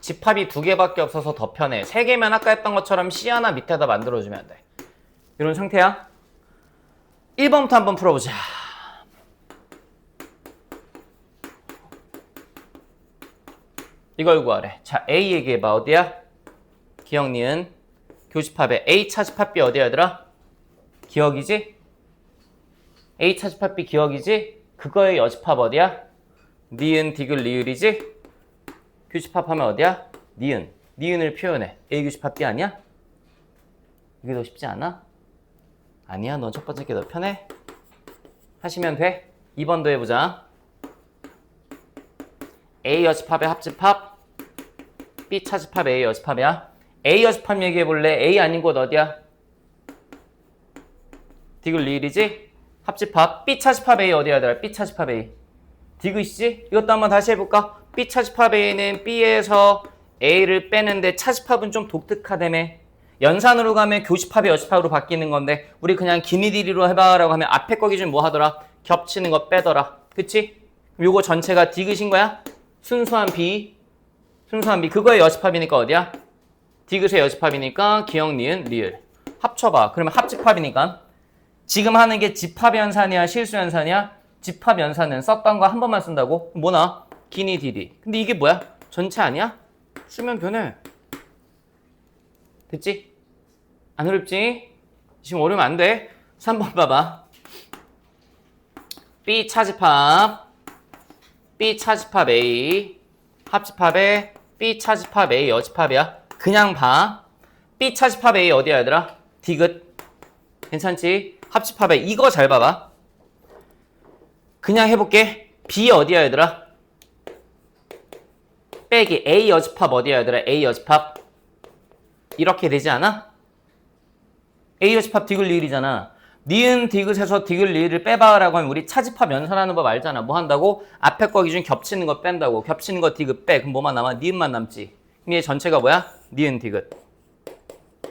집합이 두 개밖에 없어서 더 편해. 세 개면 아까 했던 것처럼 C 하나 밑에다 만들어주면 돼. 이런 상태야. 1번부터 한번 풀어보자. 이걸 구하래. 자, A 얘기해봐. 어디야? 기억, 니은, 교집합에 A 차집합 B 어디야 얘들아? 기억이지? A 차집합 B 기억이지? 그거의 여집합 어디야? 니은, 디귿, 리을이지? 교집합하면 어디야? 니은. 니은을 표현해. A 교집합 B 아니야? 이게 더 쉽지 않아? 아니야. 넌 첫 번째 게 더 편해? 하시면 돼. 2번도 해보자. A 여집합의 합집합 B 차집합 A 여집합이야. A 여집합 얘기해볼래? A 아닌 곳 어디야? 디귿 리을이지? 합집합 B 차집합 A 어디야 얘들아? B 차집합 A 디귿이지? 이것도 한번 다시 해볼까? B 차집합 A는 B에서 A를 빼는데 차집합은 좀 독특하다며. 연산으로 가면 교집합이 여집합으로 바뀌는 건데 우리 그냥 기니디리로 해봐라고 하면 앞에 거 기준 뭐 하더라? 겹치는 거 빼더라. 그치? 요거 전체가 디귿인 거야? 순수한 B 그거의 여집합이니까 어디야? 디귿의 여집합이니까 기억, 니은, 리을 합쳐봐. 그러면 합집합이니까 지금 하는 게 집합연산이야 실수연산이야? 집합연산은 썼던 거 한 번만 쓴다고? 뭐나? 기니 디디. 근데 이게 뭐야? 전체 아니야? 쓰면 변해. 됐지? 안 어렵지? 지금 어려우면 안 돼. 3번 봐봐. B 차집합 A 합집합에 B 차집합 A 여집합이야. 그냥 봐. B 차집합 A 어디야 얘들아? 디귿. 괜찮지? 합집합에 이거 잘 봐봐. 그냥 해볼게. B 어디야 얘들아? 빼기 A 여집합 어디야 얘들아? A 여집합. 이렇게 되지 않아? A 여집합 디귿 리을이잖아. 니은 디귿에서 디귿 리을을 빼봐라고 하면 우리 차집합 연산하는 법 알잖아. 뭐 한다고? 앞에 거 기준 겹치는 거 뺀다고. 겹치는 거 디귿 빼. 그럼 뭐만 남아? 니은만 남지. 그럼 얘 전체가 뭐야? 니은 디귿.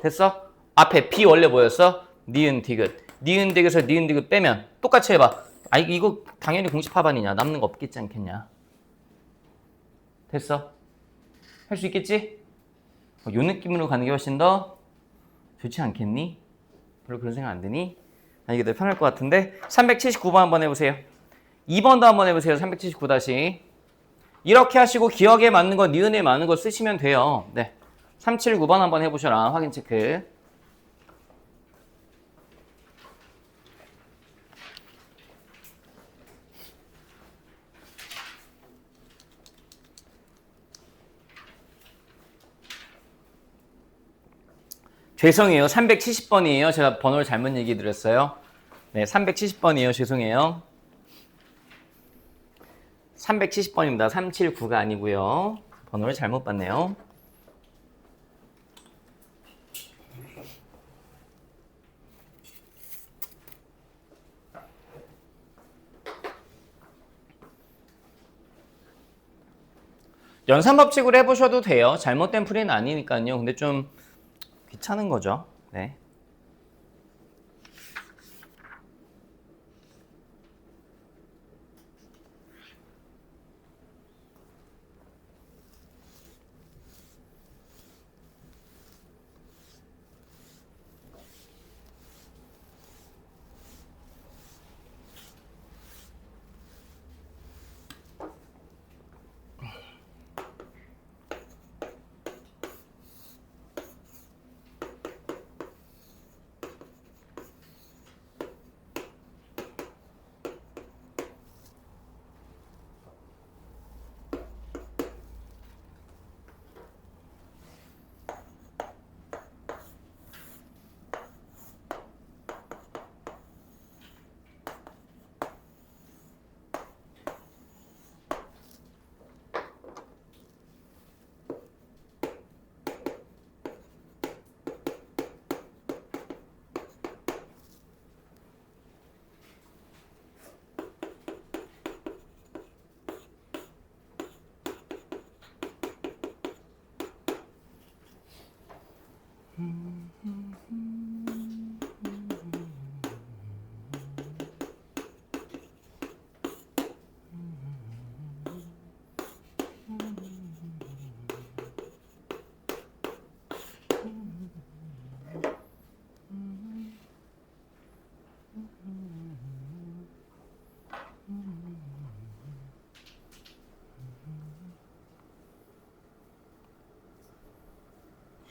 됐어? 앞에 B 원래 뭐였어? 니은 디귿. 니은 디귿에서 니은 디귿 빼면 똑같이 해봐. 아 이거 당연히 공식합 아니냐. 남는 거 없겠지 않겠냐. 됐어? 할 수 있겠지? 요 느낌으로 가는 게 훨씬 더 좋지 않겠니? 별로 그런 생각 안 드니? 이게 더 편할 것 같은데 379번 한번 해보세요. 2번도 한번 해보세요. 379 다시. 이렇게 하시고 기억에 맞는 거, 니은에 맞는 거 쓰시면 돼요. 네, 379번 한번 해보셔라. 확인 체크. 죄송해요. 370번이에요. 제가 번호를 잘못 얘기 드렸어요. 네, 370번이에요. 죄송해요. 370번입니다. 379가 아니고요. 번호를 잘못 봤네요. 연산법칙으로 해보셔도 돼요. 잘못된 풀이는 아니니까요. 근데 좀 귀찮은 거죠. 네.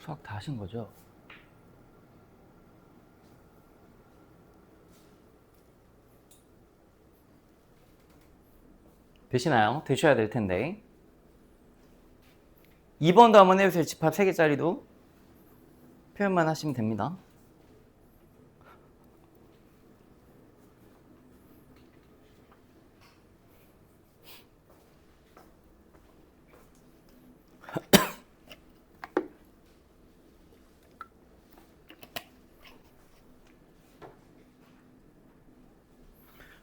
수학 다 하신 거죠? 되시나요? 되셔야 될 텐데. 2번도 한번 해보세요. 집합 3개짜리도 표현만 하시면 됩니다.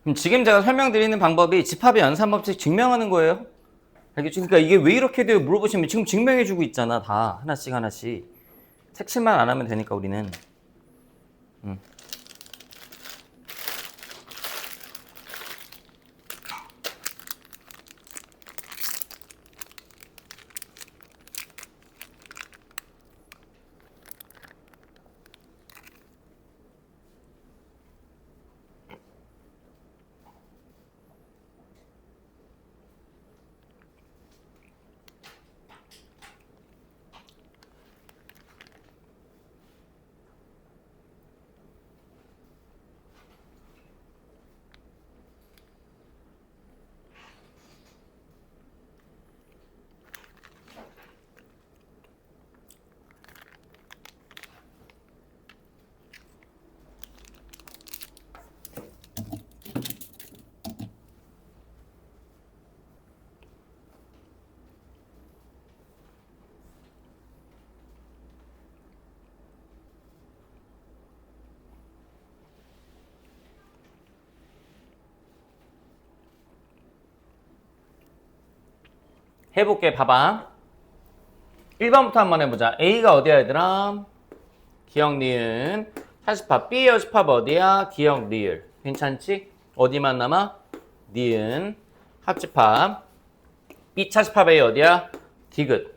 그럼 지금 제가 설명드리는 방법이 집합의 연산법칙 증명하는 거예요. 알겠죠? 그러니까 이게 왜 이렇게 돼요? 물어보시면 지금 증명해주고 있잖아. 다 하나씩 하나씩. 색칠만 안 하면 되니까 우리는. 해볼게. 봐봐. 1번부터 한번 해보자. A가 어디야 얘들아? 기억 니은. 차집합. B의 여집합 어디야? 기억 리을. 괜찮지? 어디만 남아? 니은. 합집합. B 차집합 A 어디야? 디귿.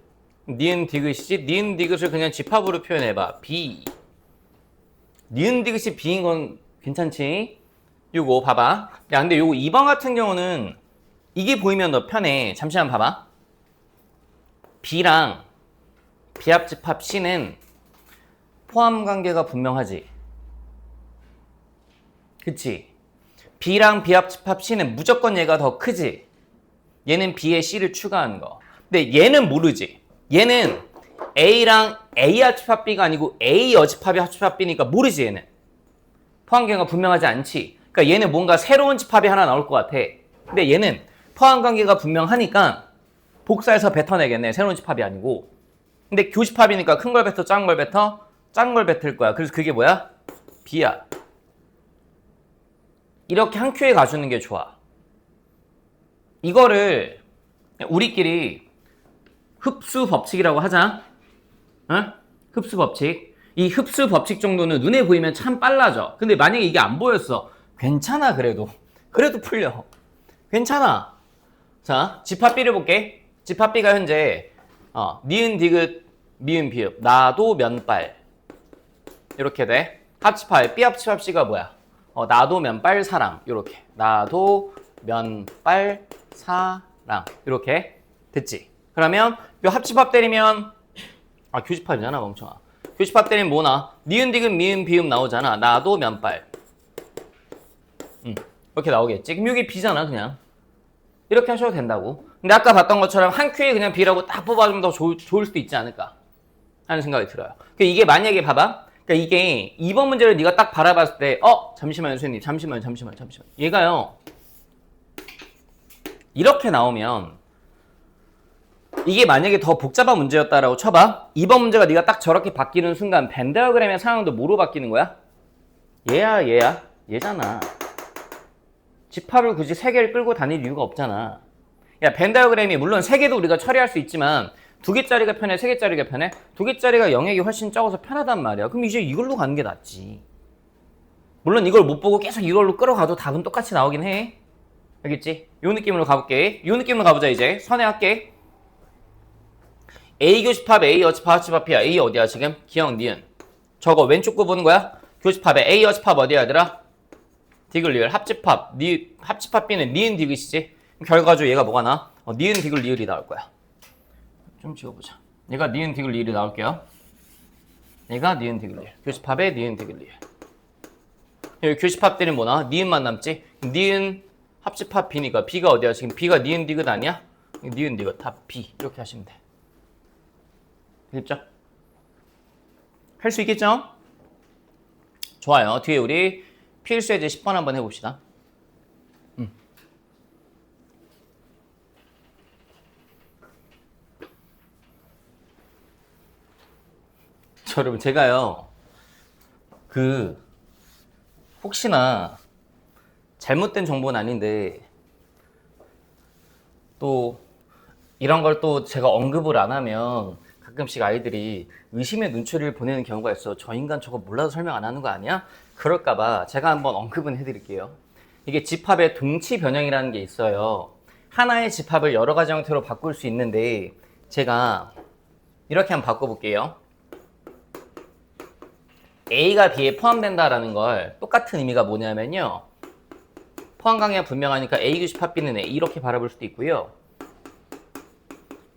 니은 디귿이지? 니은 디귿을 그냥 집합으로 표현해봐. B. 니은 디귿이 B인 건 괜찮지? 요거 봐봐. 야 근데 요거 2번 같은 경우는 이게 보이면 더 편해. 잠시만 봐봐. B랑 비합집합 C는 포함관계가 분명하지. 그치? B랑 비합집합 C는 무조건 얘가 더 크지. 얘는 B에 C를 추가한 거. 근데 얘는 모르지. 얘는 A랑 A 합집합 B가 아니고 A 여집합이 합집합 B니까 모르지 얘는. 포함관계가 분명하지 않지. 그러니까 얘는 뭔가 새로운 집합이 하나 나올 것 같아. 근데 얘는 포함관계가 분명하니까 복사해서 뱉어내겠네. 새로운 집합이 아니고. 근데 교집합이니까 큰 걸 뱉어, 작은 걸 뱉어? 작은 걸 뱉을 거야. 그래서 그게 뭐야? B야. 이렇게 한 큐에 가주는 게 좋아. 이거를 우리끼리 흡수 법칙이라고 하자. 어? 흡수 법칙. 이 흡수 법칙 정도는 눈에 보이면 참 빨라져. 근데 만약에 이게 안 보였어. 괜찮아 그래도. 그래도 풀려. 괜찮아. 자, 집합 B를 볼게. 집합 B가 현재 니은 디귿 미은 비읍 나도 면빨 이렇게 돼. 합집합 B 합집합 C가 뭐야? 나도 면빨 사랑 이렇게. 나도 면빨 사랑 이렇게 됐지. 그러면 요 합집합 때리면 교집합이잖아 멍청아. 교집합 때리면 뭐나? 니은 디귿 미은 비읍 나오잖아. 나도 면빨. 이렇게 나오겠지. 그럼 여기 B잖아 그냥. 이렇게 하셔도 된다고. 근데 아까 봤던 것처럼 한 큐에 그냥 B라고 딱 뽑아주면 더 좋을 수도 있지 않을까 하는 생각이 들어요. 그러니까 이게 만약에 봐봐. 그러니까 이게 2번 문제를 네가 딱 바라봤을 때 잠시만요 선생님. 잠시만. 얘가요. 이렇게 나오면 이게 만약에 더 복잡한 문제였다라고 쳐봐. 2번 문제가 네가 딱 저렇게 바뀌는 순간 벤 다이어그램의 상황도 뭐로 바뀌는 거야? 얘잖아. 집합을 굳이 3개를 끌고 다닐 이유가 없잖아. 야, 벤 다이어그램이 물론 3개도 우리가 처리할 수 있지만 두 개짜리가 편해, 세 개짜리가 편해? 두 개짜리가 영역이 훨씬 적어서 편하단 말이야. 그럼 이제 이걸로 가는 게 낫지. 물론 이걸 못 보고 계속 이걸로 끌어가도 답은 똑같이 나오긴 해. 알겠지? 요 느낌으로 가볼게. 요 느낌으로 가보자 이제. 선회할게. A 교집합, A 여집합, 합집합이야. A 어디야 지금? 기억, 니은. 저거 왼쪽 거 보는 거야? 교집합에 A 여집합 어디야 얘들아? 디귿, 리을. 합집합, 합집합 B는 니은 디귿이지? 결과적으로 얘가 뭐가 나? 니은 디귿 리을이 나올 거야. 좀 지워보자. 얘가 니은 디귿 리을이 나올게요. 얘가 니은 디귿 리을. 교집합에 니은 디귿 리을. 여기 교집합들은 뭐나? 니은만 남지? 니은 합집합 B니까 B가 어디야? 지금 B가 니은 디귿 아니야? 니은 디귿 답 B 이렇게 하시면 돼. 됐죠? 할 수 있겠죠? 좋아요. 뒤에 우리 필수 예제 10번 한번 해봅시다. 저 여러분 제가요 혹시나 잘못된 정보는 아닌데 또 이런 걸 또 제가 언급을 안 하면 가끔씩 아이들이 의심의 눈초리를 보내는 경우가 있어. 저 인간 저거 몰라서 설명 안 하는 거 아니야? 그럴까봐 제가 한번 언급은 해드릴게요. 이게 집합의 동치 변형이라는 게 있어요. 하나의 집합을 여러 가지 형태로 바꿀 수 있는데 제가 이렇게 한번 바꿔볼게요. A가 B에 포함된다라는 걸 똑같은 의미가 뭐냐면요. 포함 관계가 분명하니까 A 교집합 B는 A 이렇게 바라볼 수도 있고요.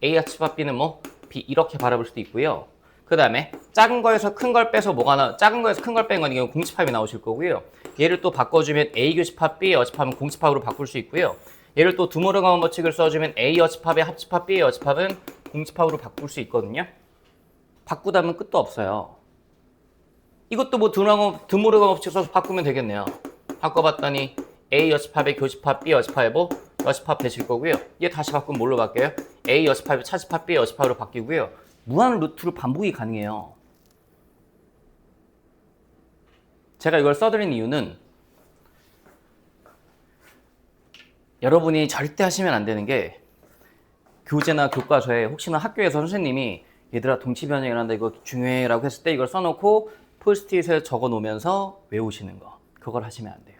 A 합집합 B는 뭐 B 이렇게 바라볼 수도 있고요. 그 다음에 작은 거에서 큰 걸 빼서 작은 거에서 큰 걸 뺀 건 이게 공집합이 나오실 거고요. 얘를 또 바꿔주면 A 교집합 B 여집합은 공집합으로 바꿀 수 있고요. 얘를 또 두모르간 법칙을 써주면 A 여집합의 합집합 B 여집합은 공집합으로 바꿀 수 있거든요. 바꾸다 보면 끝도 없어요. 이것도 뭐 두모르간 법칙 써서 바꾸면 되겠네요. 바꿔봤더니 A 여집합의 교집합 B 여집합의 뭐 여집합 되실 거고요. 얘 다시 바꾸면 뭘로 바뀌어요? A 여집합의 차집합 B 여집합으로 바뀌고요. 무한 루트로 반복이 가능해요. 제가 이걸 써드린 이유는 여러분이 절대 하시면 안 되는 게 교재나 교과서에 혹시나 학교에서 선생님이 얘들아 동치 변형이 난다 이거 중요해 라고 했을 때 이걸 써놓고 포스트잇에 적어 놓으면서 외우시는 거 그걸 하시면 안 돼요.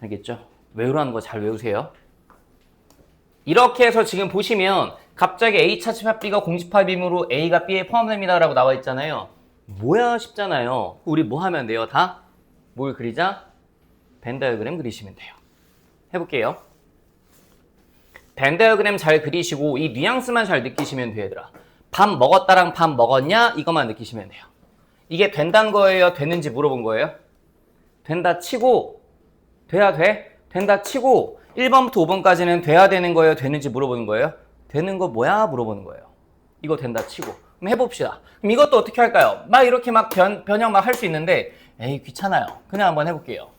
알겠죠? 외우라는 거 잘 외우세요. 이렇게 해서 지금 보시면 갑자기 A 차집합 B가 공집합이므로 A가 B에 포함됩니다 라고 나와 있잖아요. 뭐야 싶잖아요. 우리 뭐 하면 돼요? 다? 뭘 그리자? 벤 다이어그램 그리시면 돼요. 해볼게요. 벤 다이어그램 잘 그리시고 이 뉘앙스만 잘 느끼시면 돼요 얘들아. 밥 먹었다랑 밥 먹었냐? 이것만 느끼시면 돼요. 이게 된다는 거예요? 되는지 물어본 거예요? 된다 치고 돼야 돼? 된다 치고 1번부터 5번까지는 돼야 되는 거예요? 되는지 물어보는 거예요? 되는 거 뭐야? 물어보는 거예요. 이거 된다 치고. 그럼 해봅시다. 그럼 이것도 어떻게 할까요? 막 이렇게 막 변형 막 할 수 있는데 에이 귀찮아요. 그냥 한번 해볼게요.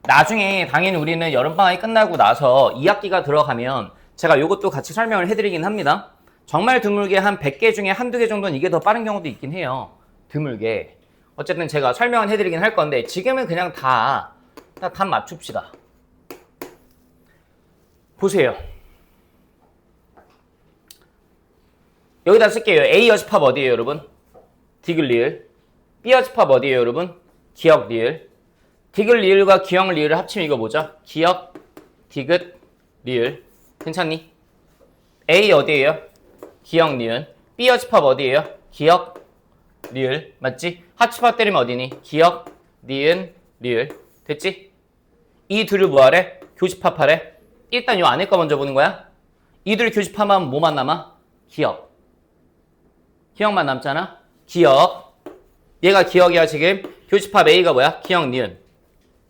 나중에 당연히 우리는 여름방학이 끝나고 나서 2학기가 들어가면 제가 이것도 같이 설명을 해드리긴 합니다. 정말 드물게 한 100개 중에 한두 개 정도는 이게 더 빠른 경우도 있긴 해요. 드물게. 어쨌든 제가 설명을 해드리긴 할 건데 지금은 그냥 다 맞춥시다. 보세요. 여기다 쓸게요. A 여집합 어디예요 여러분? 디귿 리을. B 여집합 어디예요 여러분? 기역 리을. 디귿 리을과 기역 리을을 합치면 이거 뭐죠? 기역 디귿 리을. 괜찮니? A 어디예요? 기역 리을. B 여집합 어디예요? 기역 리을. 맞지? 합집합 때리면 어디니? 기역 니은 리을. 됐지? 이 둘을 뭐하래? 교집합하래. 일단 요 안에 거 먼저 보는 거야. 이 둘 교집합하면 뭐만 남아? 기역. 기역만 남잖아. 기역. 얘가 기역이야 지금. 교집합 A가 뭐야? 기역 니은.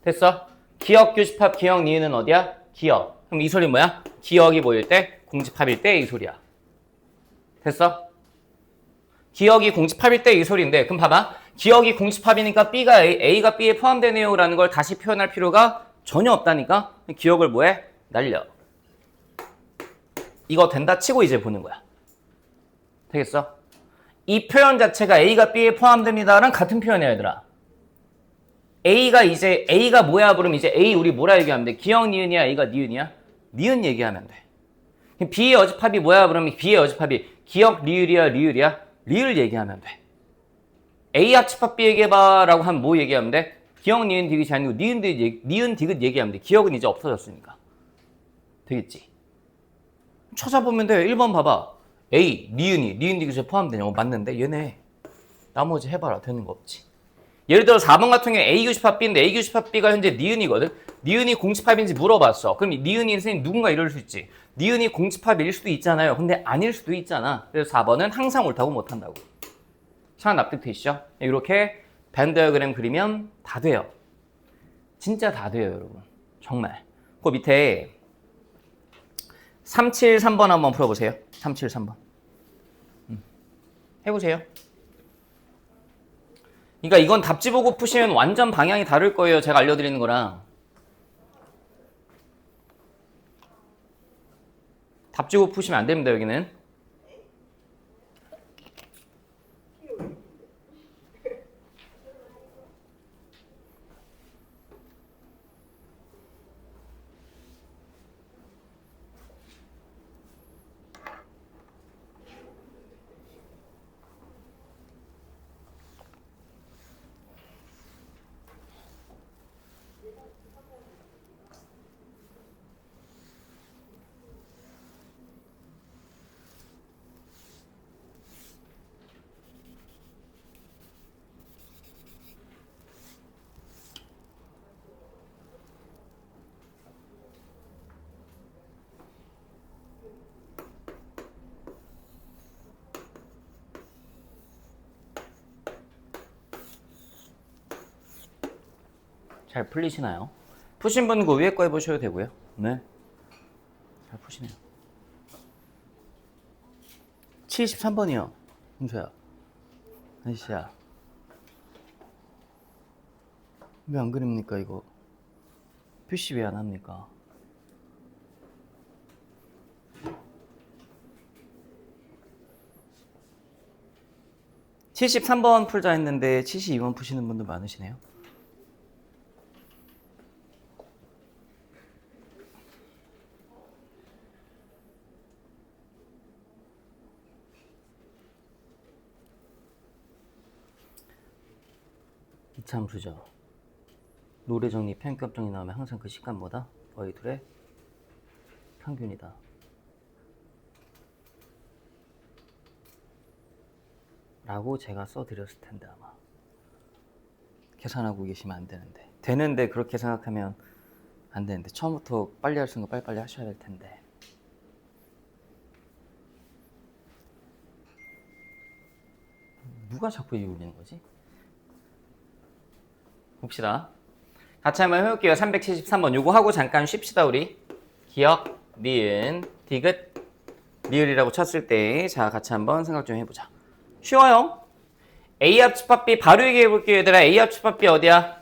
됐어? 기역 교집합 기역 니은은 어디야? 기역. 그럼 이 소리 뭐야? 기역이 뭐일 때? 공집합일 때 이 소리야. 됐어? 기역이 공집합일 때 이 소리인데 그럼 봐봐. 기역이 공집합이니까 B가 A가 B에 포함되네요 라는 걸 다시 표현할 필요가 전혀 없다니까. 기역을 뭐해? 날려. 이거 된다 치고 이제 보는 거야. 되겠어? 이 표현 자체가 A가 B에 포함됩니다랑 같은 표현이야 얘들아. A가 뭐야 부르면 이제 A 우리 뭐라 얘기하면 돼? 기역 니은이야 A가 니은이야? 니은 얘기하면 돼. B의 여집합이 뭐야? 그러면 B의 여집합이 기억 리을이야, 리을이야? 리을 얘기하면 돼. A 합집합 B 얘기해봐 라고 하면 뭐 얘기하면 돼? 기억 니은 디귿이 아니고 니은 디귿 얘기하면 돼. 기억은 이제 없어졌으니까. 되겠지? 찾아보면 돼. 1번 봐봐. A, 니은 디귿에 포함되냐고. 맞는데 얘네 나머지 해봐라. 되는 거 없지. 예를 들어 4번 같은 경우에 A 교집합 B인데 A 교집합 B가 현재 니은이거든. 니은이 공집합인지 물어봤어. 그럼 니은이 선생님 누군가 이럴 수 있지. 니은이 공집합일 수도 있잖아요. 근데 아닐 수도 있잖아. 그래서 4번은 항상 옳다고 못한다고. 자, 납득되시죠? 이렇게 벤 다이어그램 그리면 다 돼요. 진짜 다 돼요, 여러분. 정말. 그 밑에 373번 한번 풀어보세요. 373번. 해보세요. 그러니까 이건 답지 보고 푸시면 완전 방향이 다를 거예요. 제가 알려드리는 거랑. 답지 보고 푸시면 안 됩니다, 여기는. 잘 풀리시나요? 푸신 분 그 위에 거 해보셔도 되고요. 네. 잘 푸시네요. 73번이요. 홍소야. 아저씨야. 왜 안 그립니까, 이거? 표시 왜 안 합니까? (73번) 풀자 했는데 72번 푸시는 분도 많으시네요. 이참수죠. 노래 정리, 편값 정리 나오면 항상 그 시간보다 거의 둘의 평균이다. 라고 제가 써드렸을 텐데 아마. 계산하고 계시면 안 되는데. 되는데 그렇게 생각하면 안 되는데. 처음부터 빨리 할 수 있는 거 빨리빨리 하셔야 될 텐데. 누가 자꾸 이거 올리는 거지? 봅시다. 같이 한번 해볼게요. 373번. 요거 하고 잠깐 쉽시다, 우리. 기억, 니은, 디귿, 리을이라고 쳤을 때. 자, 같이 한번 생각 좀 해보자. 쉬워요. A 합집합 B 바로 얘기해 볼게요, 얘들아. A 합집합 B 어디야?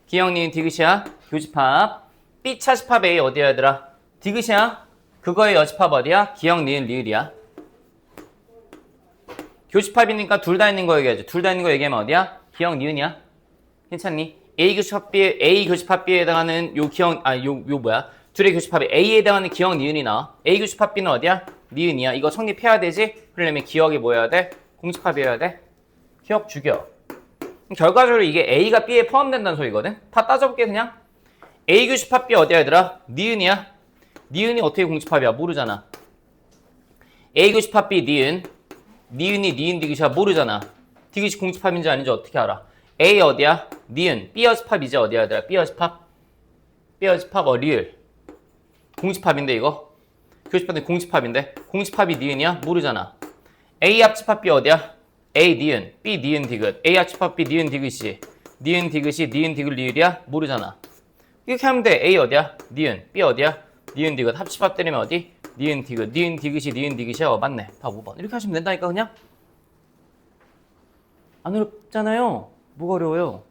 기억, 니은, 디귿이야. 교집합. B 차집합 A 어디야, 얘들아? 디귿이야. 그거의 여집합 어디야? 기억, 니은, 리을이야. 교집합이니까 둘 다 있는 거 얘기하죠. 둘 다 있는 거 얘기하면 어디야? 기억, 니은이야. 괜찮니? A 교집합 B에 해당하는 요 기억, 뭐야? 둘의 교집합이 A에 해당하는 기억, 니은이 나와. A 교집합 B는 어디야? 니은이야. 이거 성립해야 되지? 그러려면 기억이 뭐여야 돼? 공집합이어야 돼? 기억 죽여. 결과적으로 이게 A가 B에 포함된다는 소리거든? 다 따져볼게, 그냥. A 교집합 B 어디야, 얘들아? 니은이야. 니은이 어떻게 공집합이야? 모르잖아. A 교집합 B 니은. 니은이 니은 디귿이야? 모르잖아. 디귿이 공집합인지 아닌지 어떻게 알아? A 어디야? 니은. B 여집합이지 어디야, 얘들아? B 여집합. B 여집합 리을. 공집합인데 이거? 교집합인데 공집합인데? 공집합이 니은이야? 모르잖아. A 합집합 B 어디야? A 니은. B 니은 디귿. A 합집합 B 니은 디귿이. 니은 디귿이 니은 디귿 리을이야? 모르잖아. 이렇게 하면 돼. A 어디야? 니은. B 어디야? 니은 디귿. 합집합 때리면 어디? 니은 디귿. 니은 디귿이 니은 디귿이야? 맞네. 다 5번. 이렇게 하시면 된다니까 그냥. 안 어렵잖아요. 뭐가 어려워요?